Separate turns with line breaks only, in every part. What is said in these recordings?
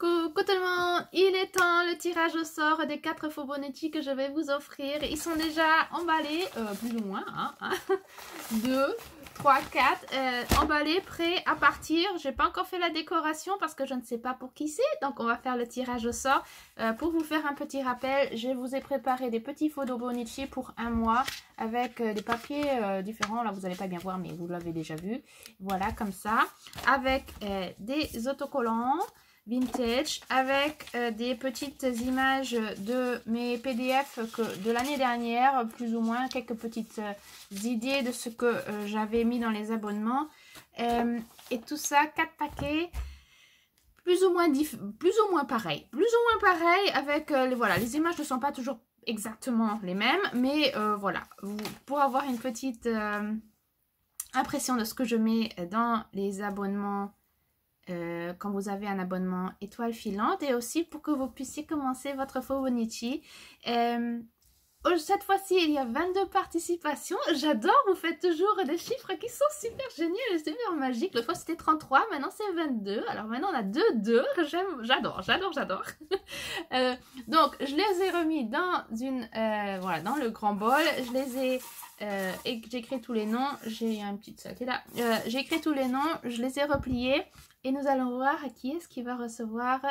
Coucou tout le monde, il est temps le tirage au sort des 4 Fibonacci que je vais vous offrir. Ils sont déjà emballés, plus ou moins, 2, 3, 4, emballés, prêts à partir. J'ai pas encore fait la décoration parce que je ne sais pas pour qui c'est. Donc on va faire le tirage au sort. Pour vous faire un petit rappel, je vous ai préparé des petits Fibonacci pour un mois avec des papiers différents. Là vous n'allez pas bien voir mais vous l'avez déjà vu. Voilà comme ça. Avec des autocollants vintage avec des petites images de mes PDF de l'année dernière, plus ou moins quelques petites idées de ce que j'avais mis dans les abonnements et tout ça, 4 paquets plus ou moins pareil avec voilà, les images ne sont pas toujours exactement les mêmes, mais voilà, pour avoir une petite impression de ce que je mets dans les abonnements quand vous avez un abonnement étoile filante, et aussi pour que vous puissiez commencer votre Fibonacci. Cette fois-ci, il y a 22 participations. J'adore, vous faites toujours des chiffres qui sont super géniaux et super magiques. L'autre fois, c'était 33, maintenant c'est 22. Alors maintenant, on a 2. J'adore. Donc, je les ai remis dans voilà, dans le grand bol. Je les ai... et j'ai écrit tous les noms. J'ai un petit sac là. J'ai écrit tous les noms, je les ai repliés. Et nous allons voir qui est-ce qui va recevoir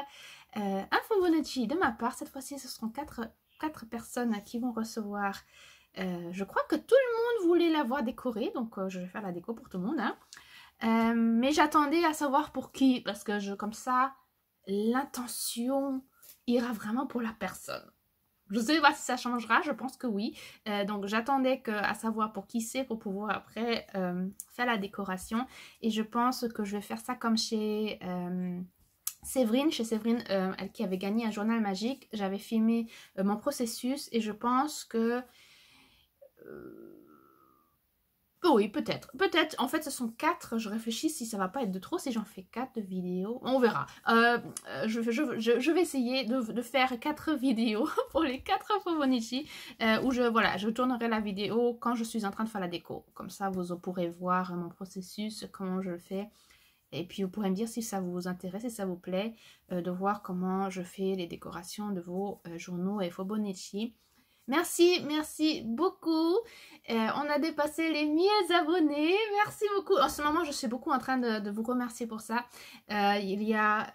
un Fibonacci de ma part. Cette fois-ci, ce seront 4 personnes qui vont recevoir. Je crois que tout le monde voulait l'avoir décoré, donc je vais faire la déco pour tout le monde. Mais j'attendais à savoir pour qui, parce que comme ça, l'intention ira vraiment pour la personne. Je ne sais pas si ça changera, je pense que oui. Donc j'attendais à savoir pour qui c'est pour pouvoir après faire la décoration. Et je pense que je vais faire ça comme chez Séverine. Chez Séverine, elle qui avait gagné un journal magique. J'avais filmé mon processus et je pense que... oui, peut-être. En fait, ce sont 4. Je réfléchis si ça va pas être de trop, si j'en fais 4 de vidéos. On verra. Je vais essayer de faire 4 vidéos pour les 4 Fibonacci où je tournerai la vidéo quand je suis en train de faire la déco. Comme ça, vous pourrez voir mon processus, comment je le fais. Et puis, vous pourrez me dire si ça vous intéresse, si ça vous plaît, de voir comment je fais les décorations de vos journaux et Fibonacci. Merci beaucoup. On a dépassé les 1000 abonnés. Merci beaucoup. En ce moment, je suis beaucoup en train de vous remercier pour ça. Il y a...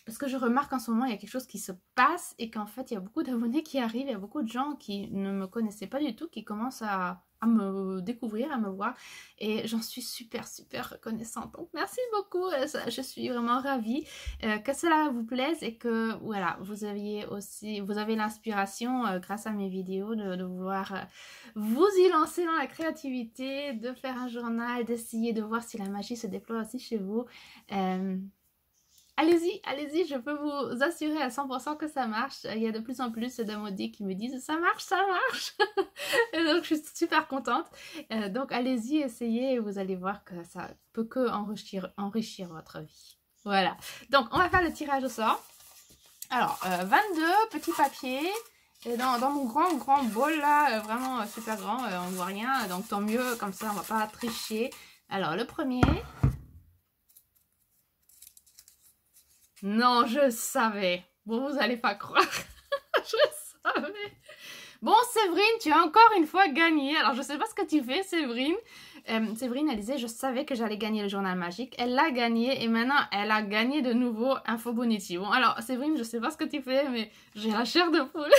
parce que je remarque en ce moment, il y a quelque chose qui se passe et qu'en fait, il y a beaucoup d'abonnés qui arrivent. Il y a beaucoup de gens qui ne me connaissaient pas du tout, qui commencent à me découvrir, à me voir. Et j'en suis super reconnaissante. Donc, merci beaucoup. Je suis vraiment ravie que cela vous plaise et que, voilà, vous avez l'inspiration grâce à mes vidéos de vouloir vous y lancer dans la créativité, de faire un journal, d'essayer de voir si la magie se déploie aussi chez vous. Allez-y, je peux vous assurer à 100% que ça marche. Il y a de plus en plus d'amodis qui me disent ça marche. Et donc je suis super contente. Donc allez-y, essayez et vous allez voir que ça peut que enrichir votre vie. Voilà, donc on va faire le tirage au sort. Alors, 22 petits papiers. Et dans mon grand bol là, vraiment super grand, on ne voit rien. Donc tant mieux, comme ça on va pas tricher. Alors le premier... Non, je savais. Bon, vous n'allez pas croire. Je savais. Bon, Séverine, tu as encore une fois gagné. Alors, je ne sais pas ce que tu fais, Séverine. Séverine, elle disait, je savais que j'allais gagner le journal magique. Elle l'a gagné et maintenant, elle a gagné de nouveau un Fibonacci. Bon, alors, Séverine, je ne sais pas ce que tu fais, mais j'ai la chair de poule.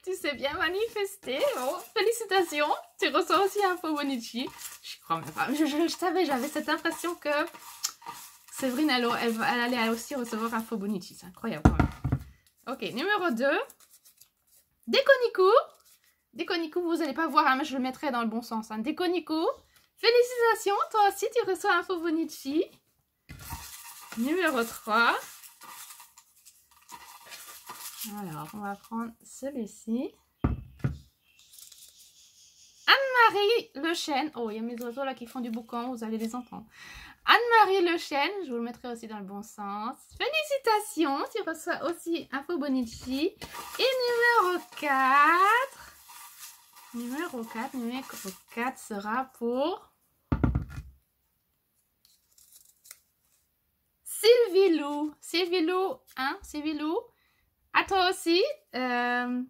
Tu sais bien manifester. Bon, félicitations. Tu reçois aussi un Fibonacci. Je crois même pas. Je savais, j'avais cette impression que... Séverine, elle allait aussi recevoir un Fibonacci. C'est incroyable quand même. Ok, numéro 2. Déconico, vous n'allez pas voir, hein, mais je le mettrai dans le bon sens. Hein. Déconico, félicitations. Toi aussi, tu reçois un Fibonacci. Numéro 3. Alors, on va prendre celui-ci. Anne-Marie Le Chêne. Oh, il y a mes oiseaux là qui font du boucan, vous allez les entendre. Anne-Marie Le Chêne, je vous le mettrai aussi dans le bon sens. Félicitations, tu reçois aussi un Fibonacci. Et numéro 4. Numéro 4 sera pour Sylvie Sylvie-Lou. Sylvie-Lou, hein, Sylvie-Lou. À toi aussi. Félicitations.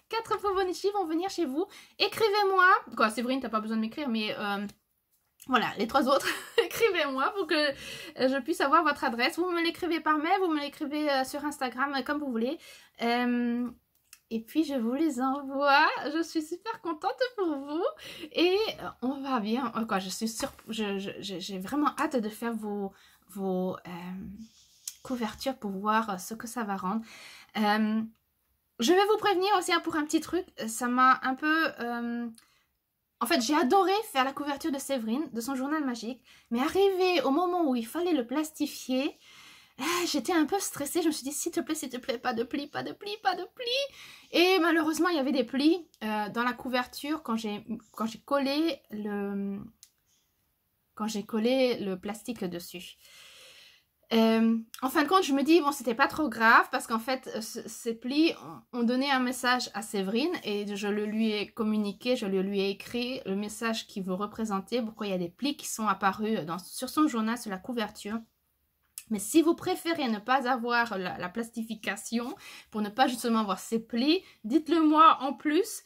4 Fibonacci vont venir chez vous. Écrivez-moi. Quoi, Séverine, t'as pas besoin de m'écrire, mais voilà, les 3 autres, écrivez-moi pour que je puisse avoir votre adresse. Vous me l'écrivez par mail, vous me l'écrivez sur Instagram, comme vous voulez. Et puis, je vous les envoie. Je suis super contente pour vous. Et on va bien. Quoi, je suis sûre, j'ai vraiment hâte de faire vos couvertures pour voir ce que ça va rendre. Je vais vous prévenir aussi pour un petit truc. Ça m'a un peu... En fait, j'ai adoré faire la couverture de Séverine, de son journal magique. Mais arrivé au moment où il fallait le plastifier, j'étais un peu stressée. Je me suis dit, s'il te plaît, pas de plis, pas de plis, pas de plis. Et malheureusement, il y avait des plis dans la couverture quand j'ai collé le plastique dessus. En fin de compte, je me dis, bon, c'était pas trop grave parce qu'en fait, ces plis ont donné un message à Séverine et je le lui ai communiqué, je lui ai écrit le message qu'il veut représenter, pourquoi il y a des plis qui sont apparus sur son journal, sur la couverture. Mais si vous préférez ne pas avoir la plastification, pour ne pas justement avoir ces plis, dites-le moi en plus.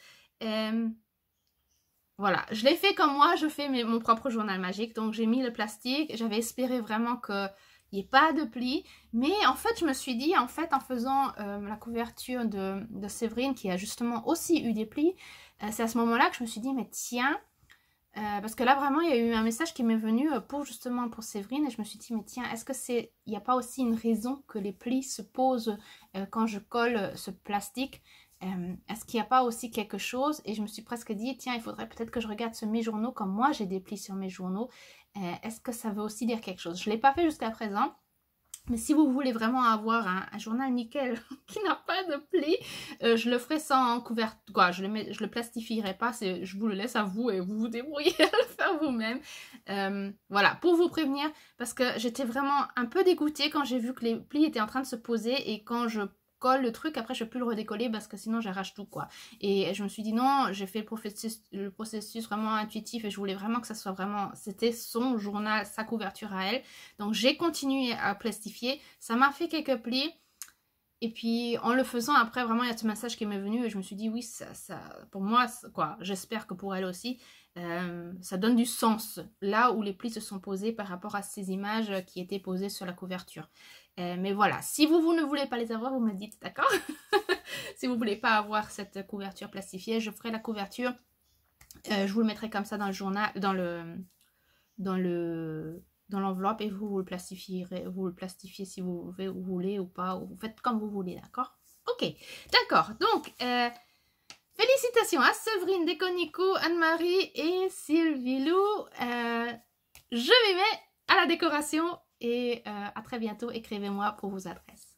Voilà, je l'ai fait comme moi, je fais mon propre journal magique, donc j'ai mis le plastique, j'avais espéré vraiment que il n'y ait pas de plis, mais en fait je me suis dit, en faisant la couverture de Séverine qui a justement aussi eu des plis, c'est à ce moment-là que je me suis dit, mais tiens, parce que là vraiment il y a eu un message qui m'est venu pour Séverine et je me suis dit, mais tiens, est-ce que il n'y a pas aussi une raison que les plis se posent quand je colle ce plastique? Est-ce qu'il n'y a pas aussi quelque chose? Et je me suis presque dit, tiens, il faudrait peut-être que je regarde sur mes journaux, comme moi j'ai des plis sur mes journaux. Est-ce que ça veut aussi dire quelque chose? Je ne l'ai pas fait jusqu'à présent. Mais si vous voulez vraiment avoir un journal nickel qui n'a pas de plis, je le ferai sans couverture. Quoi, je le plastifierai pas. Je vous le laisse à vous et vous vous débrouillez à le faire vous-même. Voilà, pour vous prévenir, parce que j'étais vraiment un peu dégoûtée quand j'ai vu que les plis étaient en train de se poser et quand je colle le truc, après je peux plus le redécoller parce que sinon j'arrache tout quoi. Et je me suis dit non, j'ai fait le processus vraiment intuitif et je voulais vraiment que ça soit vraiment, c'était son journal, sa couverture à elle. Donc j'ai continué à plastifier, ça m'a fait quelques plis. Et puis en le faisant, après vraiment il y a ce message qui m'est venu et je me suis dit oui, ça pour moi, quoi, j'espère que pour elle aussi, ça donne du sens là où les plis se sont posés par rapport à ces images qui étaient posées sur la couverture. Mais voilà, si vous ne voulez pas les avoir, vous me le dites, d'accord? Si vous ne voulez pas avoir cette couverture plastifiée, je ferai la couverture. Je vous le mettrai comme ça dans le journal, dans l'enveloppe et vous le plastifiez si vous voulez ou pas, ou vous faites comme vous voulez, d'accord? Ok, d'accord. Donc, félicitations à Séverine Déconico, Anne-Marie et Sylvie Lou. Je m'y mets à la décoration et à très bientôt. Écrivez-moi pour vos adresses.